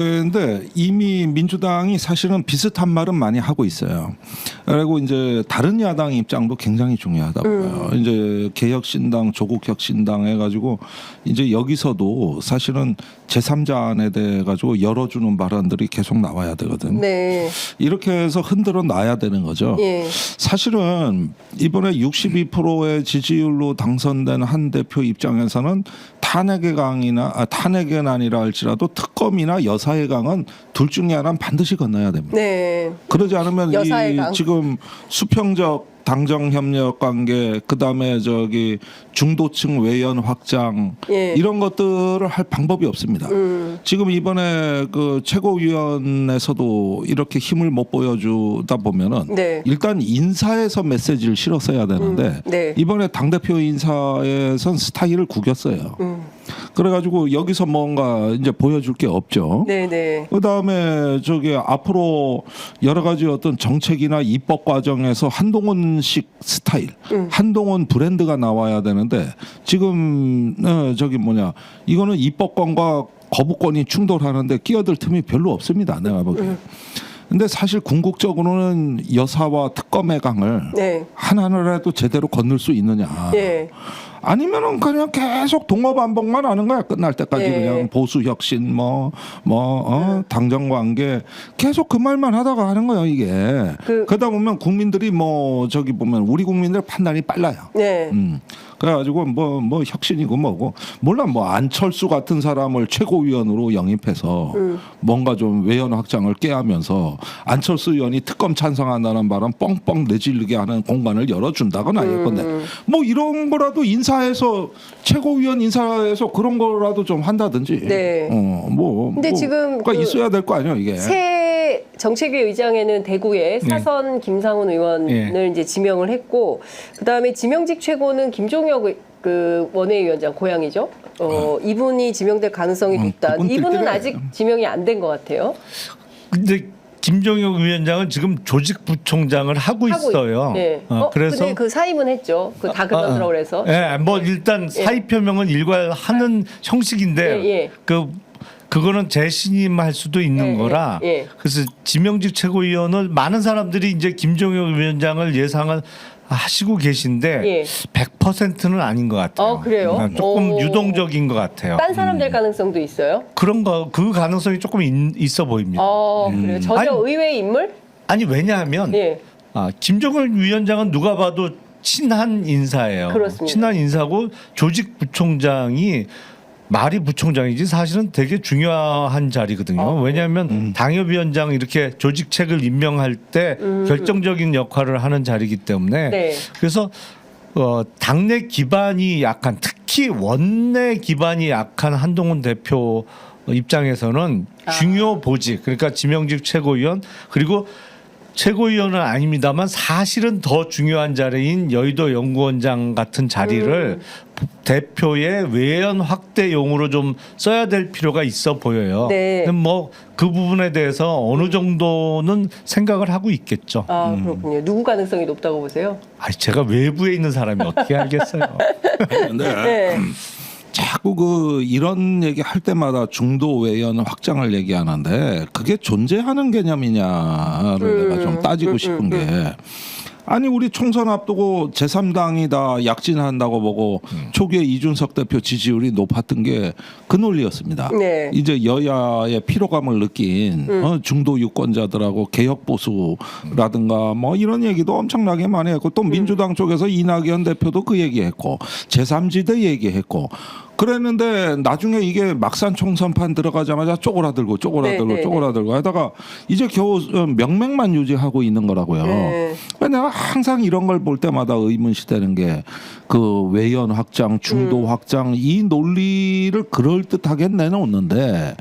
근데 이미 민주당이 사실은 비슷한 말은 많이 하고 있어요. 그리고 이제 다른 야당 입장도 굉장히 중요하다고요. 이제 개혁신당, 조국혁신당 해가지고 이제 여기서도 사실은 제3자안에 대해 가지고 열어주는 발언들이 계속 나와야 되거든. 네. 이렇게 해서 흔들어 놔야 되는 거죠. 예. 사실은 이번에 62%의 지지율로 당선된 한 대표 입장에서는 탄핵은 아니라 할지라도 특검이나 여사의 강은 둘 중에 하나는 반드시 건너야 됩니다. 네. 그러지 않으면 여사의 이 강. 지금 수평적 당정 협력 관계, 그다음에 저기 중도층 외연 확장 예. 이런 것들을 할 방법이 없습니다. 지금 이번에 그 최고위원회에서도 이렇게 힘을 못 보여주다 보면은 네. 일단 인사에서 메시지를 실었어야 되는데 네. 이번에 당대표 인사에선 스타일을 구겼어요. 그래가지고 여기서 뭔가 이제 보여줄 게 없죠. 네네. 그다음에 저기 앞으로 여러 가지 어떤 정책이나 입법 과정에서 한동훈식 스타일, 한동훈 브랜드가 나와야 되는데 지금 저기 뭐냐 이거는 입법권과 거부권이 충돌하는데 끼어들 틈이 별로 없습니다. 내가 보기에. 근데 사실 궁극적으로는 여사와 특검의 강을 네. 하나라도 제대로 건널 수 있느냐. 예. 아니면은 그냥 계속 동어반복만 하는 거야. 끝날 때까지 예. 그냥 보수 혁신 당정 관계 계속 그 말만 하다가 하는 거예요, 이게. 그러다 보면 국민들이 뭐 저기 보면 우리 국민들 판단이 빨라요. 네. 그래가지고 뭐 혁신이고 뭐고 몰라 뭐 안철수 같은 사람을 최고위원으로 영입해서 뭔가 좀 외연 확장을 깨하면서 안철수 의원이 특검 찬성한다는 바람 뻥뻥 내질르게 하는 공간을 열어준다거나 예컨대 뭐 이런 거라도 인사해서 최고위원 인사해서 그런 거라도 좀 한다든지. 네. 근데 지금 그러니까 있어야 될 거 아니에요 이게. 새 정책위 의장에는 대구에 사선 김상훈 의원을 이제 지명을 했고, 그 다음에 지명직 최고는 김종혁 그 원외위원장 고향이죠. 이분이 지명될 가능성이 높다. 이분은 아직 지명이 안 된 것 같아요. 근데 김종혁 위원장은 지금 조직부총장을 하고 있어요. 네. 그래서 근데 그 사임은 했죠. 그 다 그만두라고 그래서. 예, 뭐 일단 사의 표명은 일괄하는 형식인데 그거는 재신임할 수도 있는 거라. 그래서 지명직 최고위원을 많은 사람들이 이제 김종혁 위원장을 예상을 하시고 계신데 100%는 아닌 것 같아요. 그래요? 조금 유동적인 것 같아요. 딴 사람 될 가능성도 있어요? 그 가능성이 조금 있어 보입니다. 그래요? 전혀 의외의 인물? 아니 왜냐하면 김종혁 위원장은 누가 봐도 친한 인사예요. 그렇습니다. 친한 인사고 조직부총장이 말이 부총장이지 사실은 되게 중요한 자리거든요. 왜냐하면 당협위원장 이렇게 조직책을 임명할 때 결정적인 역할을 하는 자리이기 때문에 그래서 당내 기반이 약한, 특히 원내 기반이 약한 한동훈 대표 입장에서는 중요 보직, 그러니까 지명직 최고위원, 그리고 최고위원은 아닙니다만 사실은 더 중요한 자리인 여의도 연구원장 같은 자리를 대표의 외연 확대용으로 좀 써야 될 필요가 있어 보여요. 뭐 그 부분에 대해서 어느 정도는 생각을 하고 있겠죠. 그렇군요. 누구 가능성이 높다고 보세요? 제가 외부에 있는 사람이 어떻게 알겠어요. 근데 자꾸 이런 얘기 할 때마다 중도 외연 확장을 얘기하는데 그게 존재하는 개념이냐를 내가 좀 따지고 싶은 게, 아니 우리 총선 앞두고 제3당이 다 약진한다고 보고 초기에 이준석 대표 지지율이 높았던 게 그 논리였습니다. 이제 여야의 피로감을 느낀 중도 유권자들하고 개혁 보수라든가 뭐 이런 얘기도 엄청나게 많이 했고, 또 민주당 쪽에서 이낙연 대표도 그 얘기했고 제3지대 얘기했고 그랬는데 나중에 이게 막상 총선판 들어가자마자 쪼그라들고 하다가 이제 겨우 명맥만 유지하고 있는 거라고요. 내가 항상 이런 걸 볼 때마다 의문시되는 게 그 외연 확장, 중도 확장 이 논리를 그럴듯하게 내놓는데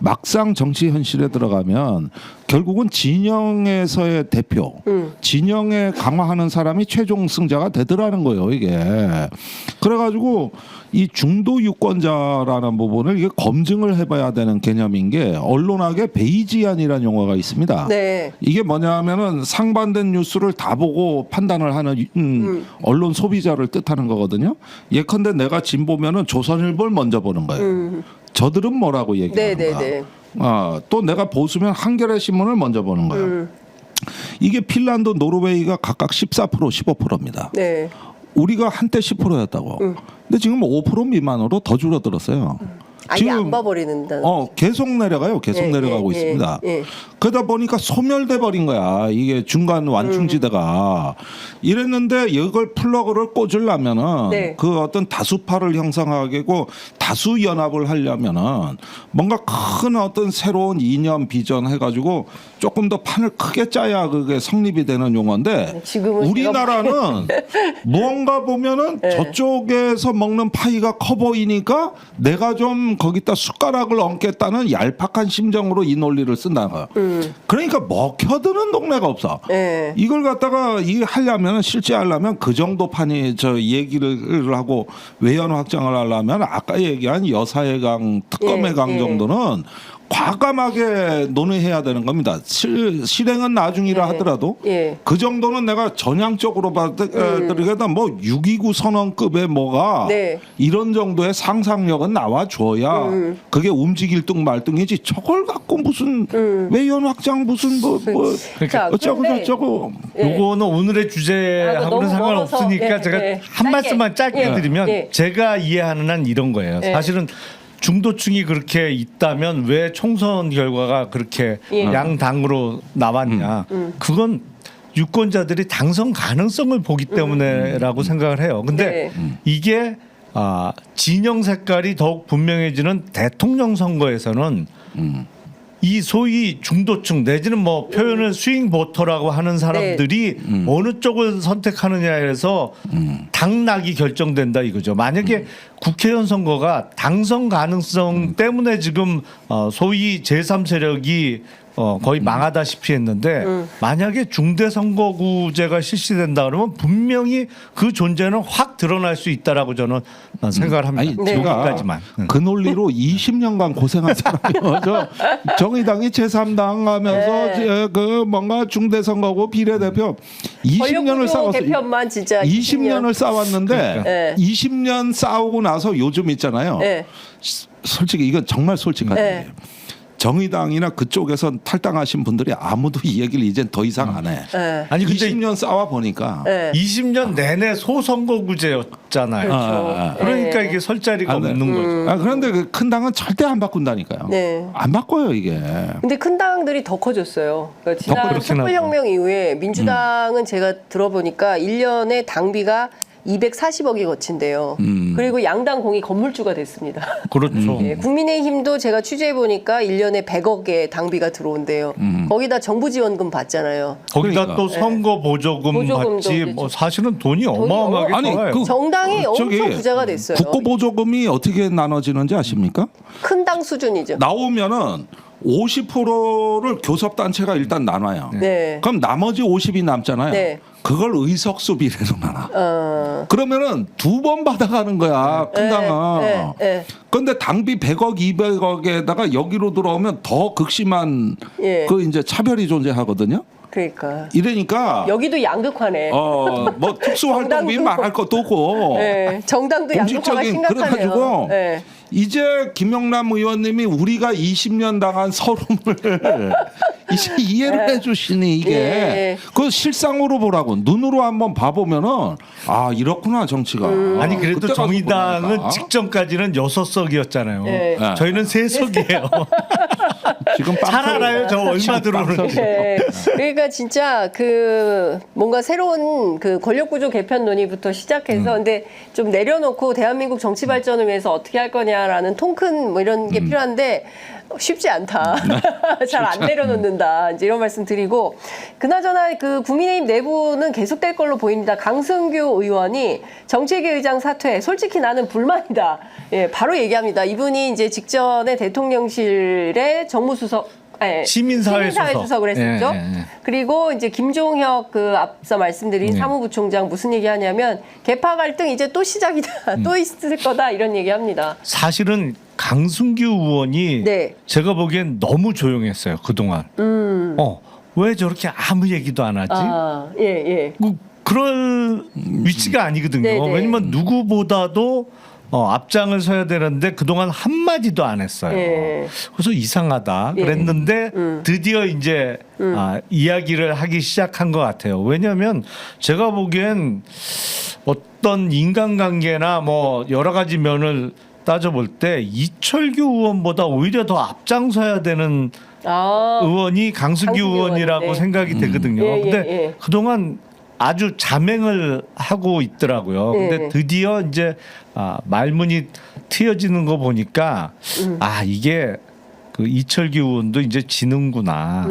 막상 정치 현실에 들어가면 결국은 진영에서의 대표, 진영에 강화하는 사람이 최종 승자가 되더라는 거예요, 이게. 그래가지고 이 중도 유권자라는 부분을 이게 검증을 해봐야 되는 개념인 게, 언론학에 베이지안이라는 용어가 있습니다. 이게 뭐냐면은 상반된 뉴스를 다 보고 판단을 하는 언론 소비자를 뜻하는 거거든요. 예컨대 내가 진보면은 조선일보를 먼저 보는 거예요. 저들은 뭐라고 얘기하는가. 또 내가 보수면 한겨레 신문을 먼저 보는 거예요. 이게 핀란드, 노르웨이가 각각 14%, 15%입니다. 네. 우리가 한때 10%였다고. 근데 지금 5% 미만으로 더 줄어들었어요. 아예 안 봐버리는다. 계속 내려가요. 계속 내려가고 있습니다. 그러다 보니까 소멸돼 버린 거야. 이게 중간 완충지대가. 이랬는데 이걸 플러그를 꽂으려면은 네. 그 어떤 다수파를 형성하고 다수 연합을 하려면은 뭔가 큰 어떤 새로운 이념 비전 해가지고 조금 더 판을 크게 짜야 그게 성립이 되는 용어인데 지금은 우리나라는 무언가 보면은 저쪽에서 먹는 파이가 커 보이니까 내가 좀 거기다 숟가락을 얹겠다는 얄팍한 심정으로 이 논리를 쓴다는 거야. 그러니까 먹혀드는 동네가 없어. 네. 이걸 갖다가 이 하려면 실제 하려면 그 정도 판이 저 얘기를 하고 외연 확장을 하려면 아까 얘기한 여사의 강, 특검의 강 정도는 과감하게 논의해야 되는 겁니다. 실행은 나중이라 하더라도 그 정도는 내가 전향적으로 받으려다 뭐 629 선언급의 뭐가 이런 정도의 상상력은 나와줘야 그게 움직일 등 말등이지 저걸 갖고 무슨 외연 확장 무슨 뭐 자, 어쩌고 그런데 저쩌고 요거는 오늘의 주제하고는 너무 상관없으니까 멀어서, 제가 한 짧게. 말씀만 짧게 드리면 제가 이해하는 한 이런 거예요. 예. 사실은 중도층이 그렇게 있다면 왜 총선 결과가 그렇게 양당으로 나왔냐. 그건 유권자들이 당선 가능성을 보기 때문에라고 생각을 해요. 근데 이게 진영 색깔이 더욱 분명해지는 대통령 선거에서는 이 소위 중도층 내지는 뭐 표현을 스윙 보터라고 하는 사람들이 어느 쪽을 선택하느냐에서 당락이 결정된다 이거죠. 만약에 국회의원 선거가 당선 가능성 때문에 지금 소위 제3세력이 거의 망하다시피 했는데 만약에 중대선거구제가 실시된다 그러면 분명히 그 존재는 확 드러날 수 있다라고 저는 생각을 합니다. 아니, 제가 여기까지만. 그 논리로 20년간 고생한 사람이요. 정의당이 제3당 하면서 그 뭔가 중대선거구 비례대표 20년을 싸웠어요. 개편만 진짜 20년을 싸웠는데 그러니까. 20년 싸우고 나서 요즘 있잖아요. 솔직히 이건 정말 솔직한 얘기예요. 정의당이나 그쪽에서 탈당하신 분들이 아무도 이 얘기를 이젠 더 이상 안 해. 아니 근데 20년 싸워 보니까 20년 내내 소선거구제였잖아요. 그렇죠. 그러니까 이게 설 자리가 없는 거죠. 그런데 그 큰 당은 절대 안 바꾼다니까요. 안 바꿔요 이게. 근데 큰 당들이 더 커졌어요. 그러니까 지난 그렇긴 하죠. 촛불혁명 이후에 민주당은 제가 들어보니까 1년에 당비가 240억이 거친대요. 그리고 양당 공이 건물주가 됐습니다. 그렇죠. 국민의힘도 제가 취재해 보니까 1년에 100억의 당비가 들어온대요. 거기다 정부 지원금 받잖아요. 거기다 그러니까. 또 선거 보조금 보조금도 받지 그렇죠. 뭐 사실은 돈이 어마어마하게 아니, 들어가요. 그- 정당이 저기 엄청 부자가 됐어요. 국고 보조금이 어떻게 나눠지는지 아십니까? 큰 당 수준이죠. 나오면은 50%를 교섭단체가 일단 나눠요. 네. 그럼 나머지 50이 남잖아요. 네. 그걸 의석수 비례로 나눠. 그러면은 두 번 받아가는 거야, 큰 당은. 그런데 당비 100억, 200억에다가 여기로 들어오면 더 극심한 그 이제 차별이 존재하거든요. 그러니까 이러니까 여기도 양극화네. 뭐 특수활동비 정당도- 말할 것도 없고 정당도 양극화가 심각하네요. 그래가지고 이제 김영남 의원님이 우리가 20년 당한 서름을 이제 이해를 해주시니 이게 그 실상으로 보라고 눈으로 한번 봐보면은 아 이렇구나 정치가. 아니 그래도 그때 가서 정의당은 보니까. 직전까지는 6석이었잖아요. 네. 저희는 3석이에요. 지금 잘 알아요. 저 얼마 들어오는지. 그러니까 진짜 그 뭔가 새로운 그 권력 구조 개편 논의부터 시작해서 근데 좀 내려놓고 대한민국 정치 발전을 위해서 어떻게 할 거냐라는 통큰 뭐 이런 게 필요한데 쉽지 않다. 잘 안 내려놓는다. 이제 이런 말씀 드리고 그나저나 그 국민의힘 내부는 계속될 걸로 보입니다. 강승규 의원이 정책위 의장 사퇴. 솔직히 나는 불만이다. 바로 얘기합니다. 이분이 이제 직전에 대통령실에 정무수석 시민사회 수석을 했었죠. 그리고 이제 김종혁 그 앞서 말씀드린 사무부총장 무슨 얘기 하냐면 개파 갈등 이제 또 시작이다. 또 있을 거다 이런 얘기합니다. 사실은 강승규 의원이 제가 보기엔 너무 조용했어요 그동안. 왜 저렇게 아무 얘기도 안 하지? 그럴 위치가 아니거든요. 네네. 왜냐면 누구보다도 앞장을 서야 되는데 그동안 한 마디도 안 했어요. 예. 그래서 이상하다 예. 그랬는데 드디어 이제 이야기를 하기 시작한 것 같아요. 왜냐하면 제가 보기엔 어떤 인간관계나 뭐 여러 가지 면을 따져볼 때 이철규 의원보다 오히려 더 앞장서야 되는 의원이 강승규 의원이라고 의원인데. 생각이 되거든요. 예, 예, 근데 예. 그동안 아주 자맹을 하고 있더라고요. 예. 근데 드디어 이제 말문이 트여지는 거 보니까 이게 그 이철규 의원도 이제 지는구나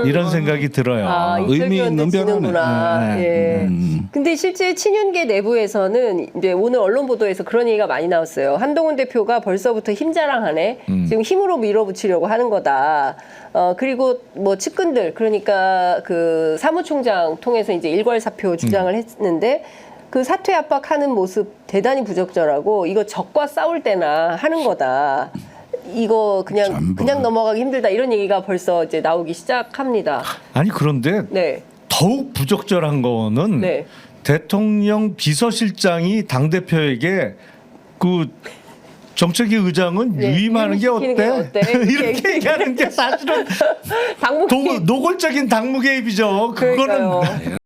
이런 생각이 들어요. 의미 있는 지는구나. 변화네. 예. 근데 실제 친윤계 내부에서는 이제 오늘 언론 보도에서 그런 얘기가 많이 나왔어요. 한동훈 대표가 벌써부터 힘자랑하네. 지금 힘으로 밀어붙이려고 하는 거다. 그리고 뭐 측근들 그러니까 그 사무총장 통해서 이제 일괄 사표 주장을 했는데 그 사퇴 압박하는 모습 대단히 부적절하고 이거 적과 싸울 때나 하는 거다. 이거 그냥 넘어가기 힘들다 이런 얘기가 벌써 이제 나오기 시작합니다. 아니 그런데 네. 더욱 부적절한 거는 네. 대통령 비서실장이 당 대표에게 그 정책위 의장은 네, 유임하는 게 유임시키는 게 어때? 어때? 이렇게 얘기하는 게 사실은 당무 노골적인 당무 개입이죠. 그거는 그러니까요.